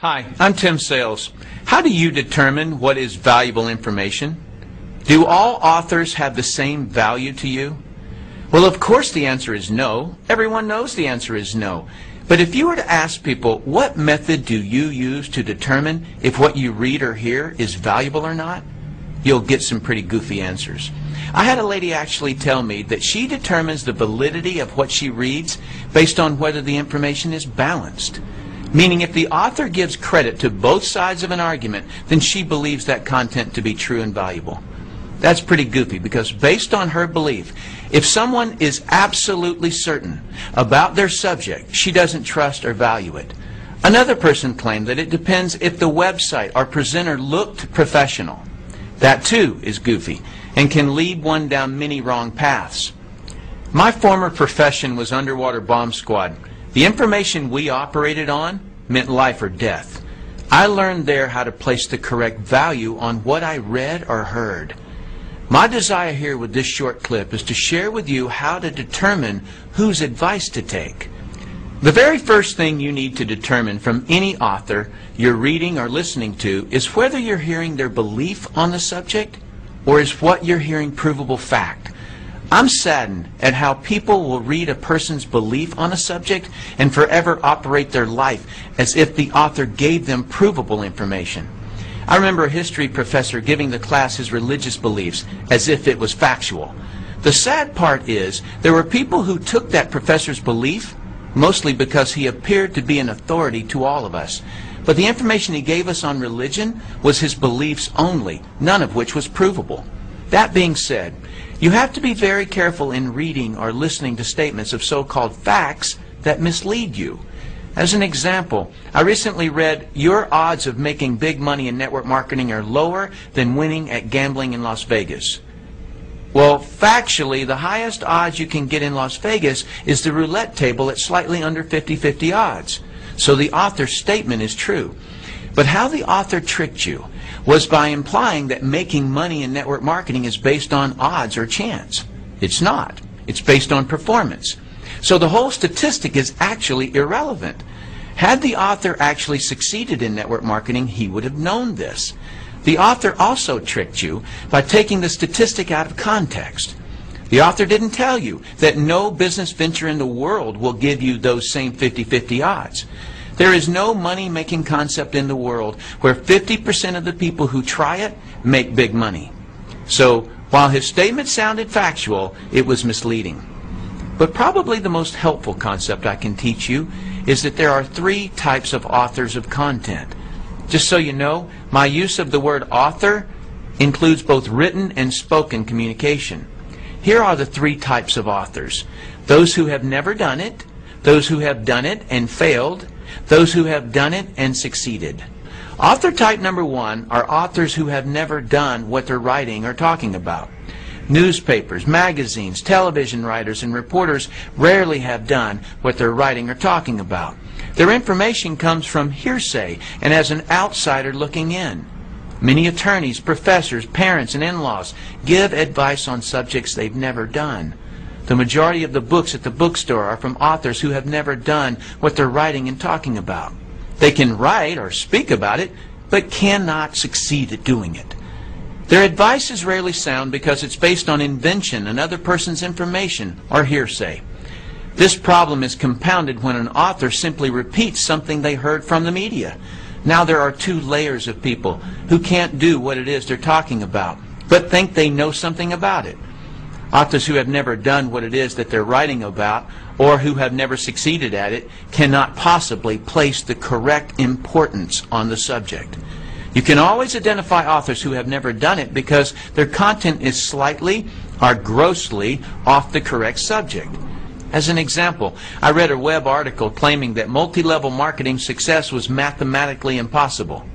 Hi, I'm Tim Sales. How do you determine what is valuable information? Do all authors have the same value to you? Well, of course the answer is no. Everyone knows the answer is no. But if you were to ask people, what method do you use to determine if what you read or hear is valuable or not? You'll get some pretty goofy answers. I had a lady actually tell me that she determines the validity of what she reads based on whether the information is balanced. Meaning if the author gives credit to both sides of an argument, then she believes that content to be true and valuable. That's pretty goofy because based on her belief, if someone is absolutely certain about their subject, she doesn't trust or value it. Another person claimed that it depends if the website or presenter looked professional. That too is goofy and can lead one down many wrong paths. My former profession was underwater bomb squad. The information we operated on meant life or death. I learned there how to place the correct value on what I read or heard. My desire here with this short clip is to share with you how to determine whose advice to take. The very first thing you need to determine from any author you're reading or listening to is whether you're hearing their belief on the subject or is what you're hearing provable fact. I'm saddened at how people will read a person's belief on a subject and forever operate their life as if the author gave them provable information. I remember a history professor giving the class his religious beliefs as if it was factual. The sad part is there were people who took that professor's belief mostly because he appeared to be an authority to all of us. But the information he gave us on religion was his beliefs only, none of which was provable. That being said, you have to be very careful in reading or listening to statements of so-called facts that mislead you. As an example, I recently read, your odds of making big money in network marketing are lower than winning at gambling in Las Vegas. Well, factually, the highest odds you can get in Las Vegas is the roulette table at slightly under 50-50 odds. So the author's statement is true. But how the author tricked you was by implying that making money in network marketing is based on odds or chance. It's not. It's based on performance. So the whole statistic is actually irrelevant. Had the author actually succeeded in network marketing, he would have known this. The author also tricked you by taking the statistic out of context. The author didn't tell you that no business venture in the world will give you those same 50-50 odds. There is no money-making concept in the world where 50% of the people who try it make big money. So, while his statement sounded factual, it was misleading. But probably the most helpful concept I can teach you is that there are three types of authors of content. Just so you know, my use of the word author includes both written and spoken communication. Here are the three types of authors: those who have never done it, those who have done it and failed, those who have done it and succeeded. Author type number one are authors who have never done what they're writing or talking about. Newspapers, magazines, television writers, and reporters rarely have done what they're writing or talking about. Their information comes from hearsay and as an outsider looking in. Many attorneys, professors, parents, and in-laws give advice on subjects they've never done. The majority of the books at the bookstore are from authors who have never done what they're writing and talking about. They can write or speak about it, but cannot succeed at doing it. Their advice is rarely sound because it's based on invention, another person's information, or hearsay. This problem is compounded when an author simply repeats something they heard from the media. Now there are two layers of people who can't do what it is they're talking about, but think they know something about it. Authors who have never done what it is that they're writing about or who have never succeeded at it cannot possibly place the correct importance on the subject. You can always identify authors who have never done it because their content is slightly or grossly off the correct subject. As an example, I read a web article claiming that multi-level marketing success was mathematically impossible.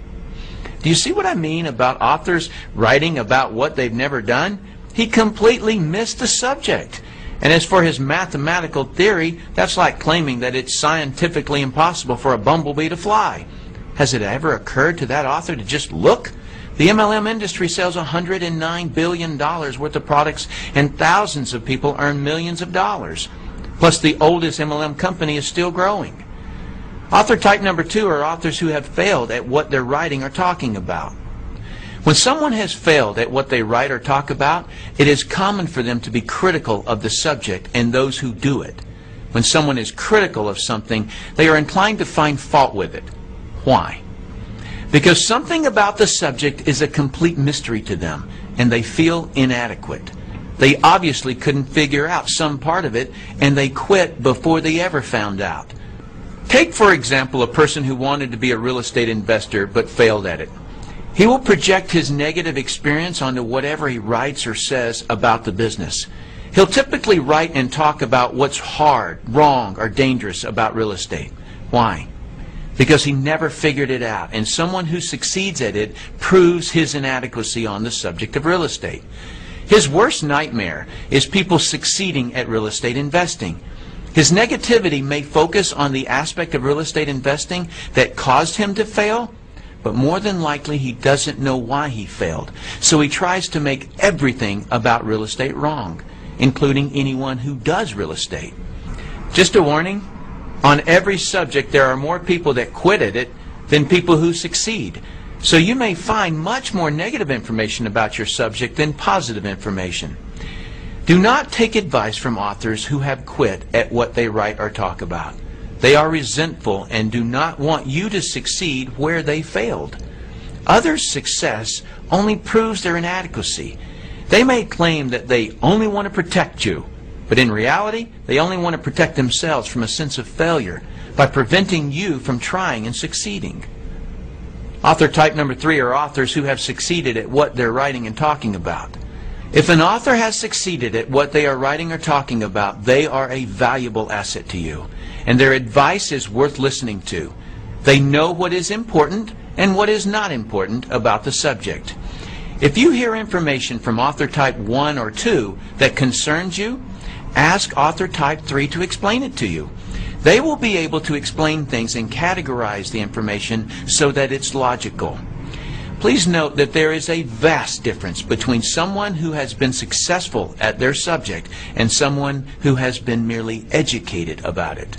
Do you see what I mean about authors writing about what they've never done? He completely missed the subject. And as for his mathematical theory, that's like claiming that it's scientifically impossible for a bumblebee to fly. Has it ever occurred to that author to just look? The MLM industry sells $109 billion worth of products and thousands of people earn millions of dollars. Plus the oldest MLM company is still growing. Author type number 2 are authors who have failed at what they're writing or talking about. When someone has failed at what they write or talk about, it is common for them to be critical of the subject and those who do it. When someone is critical of something, they are inclined to find fault with it. Why? Because something about the subject is a complete mystery to them, and they feel inadequate. They obviously couldn't figure out some part of it, and they quit before they ever found out. Take, for example, a person who wanted to be a real estate investor but failed at it. He will project his negative experience onto whatever he writes or says about the business. He'll typically write and talk about what's hard, wrong, or dangerous about real estate. Why? Because he never figured it out, and someone who succeeds at it proves his inadequacy on the subject of real estate. His worst nightmare is people succeeding at real estate investing. His negativity may focus on the aspect of real estate investing that caused him to fail, but more than likely he doesn't know why he failed. So he tries to make everything about real estate wrong, including anyone who does real estate. Just a warning, on every subject there are more people that quit at it than people who succeed. So you may find much more negative information about your subject than positive information. Do not take advice from authors who have quit at what they write or talk about. They are resentful and do not want you to succeed where they failed. Others' success only proves their inadequacy. They may claim that they only want to protect you, but in reality, they only want to protect themselves from a sense of failure by preventing you from trying and succeeding. Author type number 3 are authors who have succeeded at what they're writing and talking about. If an author has succeeded at what they are writing or talking about, they are a valuable asset to you, and their advice is worth listening to. They know what is important and what is not important about the subject. If you hear information from author type 1 or 2 that concerns you, ask author type 3 to explain it to you. They will be able to explain things and categorize the information so that it's logical. Please note that there is a vast difference between someone who has been successful at their subject and someone who has been merely educated about it.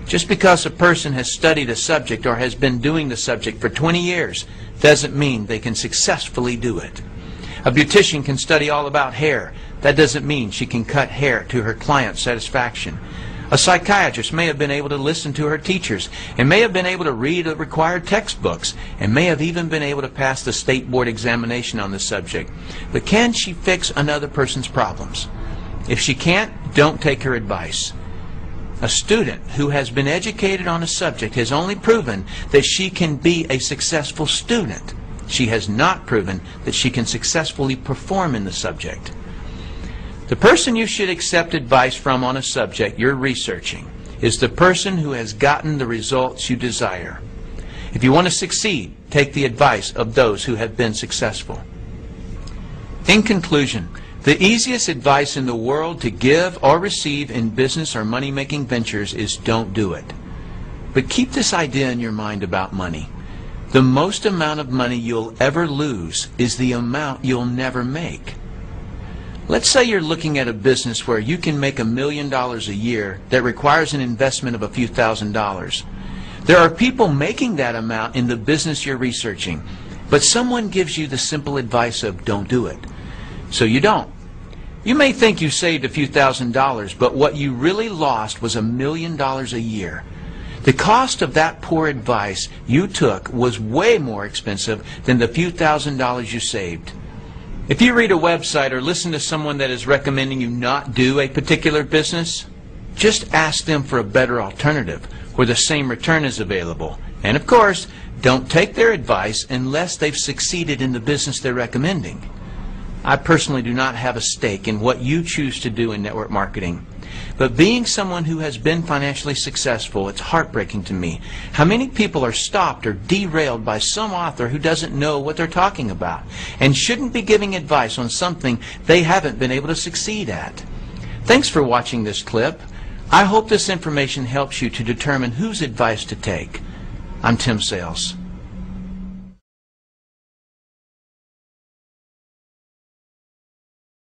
Just because a person has studied a subject or has been doing the subject for 20 years doesn't mean they can successfully do it. A beautician can study all about hair. That doesn't mean she can cut hair to her client's satisfaction. A psychiatrist may have been able to listen to her teachers and may have been able to read the required textbooks and may have even been able to pass the state board examination on the subject. But can she fix another person's problems? If she can't, don't take her advice. A student who has been educated on a subject has only proven that she can be a successful student. She has not proven that she can successfully perform in the subject. The person you should accept advice from on a subject you're researching is the person who has gotten the results you desire. If you want to succeed, take the advice of those who have been successful. In conclusion, the easiest advice in the world to give or receive in business or money-making ventures is don't do it. But keep this idea in your mind about money. The most amount of money you'll ever lose is the amount you'll never make. Let's say you're looking at a business where you can make $1 million a year that requires an investment of a few $1,000s. There are people making that amount in the business you're researching, but someone gives you the simple advice of don't do it. So you don't. You may think you saved a few $1,000s, but what you really lost was $1 million a year. The cost of that poor advice you took was way more expensive than the few $1,000s you saved. If you read a website or listen to someone that is recommending you not do a particular business, just ask them for a better alternative where the same return is available. And of course, don't take their advice unless they've succeeded in the business they're recommending. I personally do not have a stake in what you choose to do in network marketing. But being someone who has been financially successful, it's heartbreaking to me how many people are stopped or derailed by some author who doesn't know what they're talking about and shouldn't be giving advice on something they haven't been able to succeed at. Thanks for watching this clip. I hope this information helps you to determine whose advice to take. I'm Tim Sales.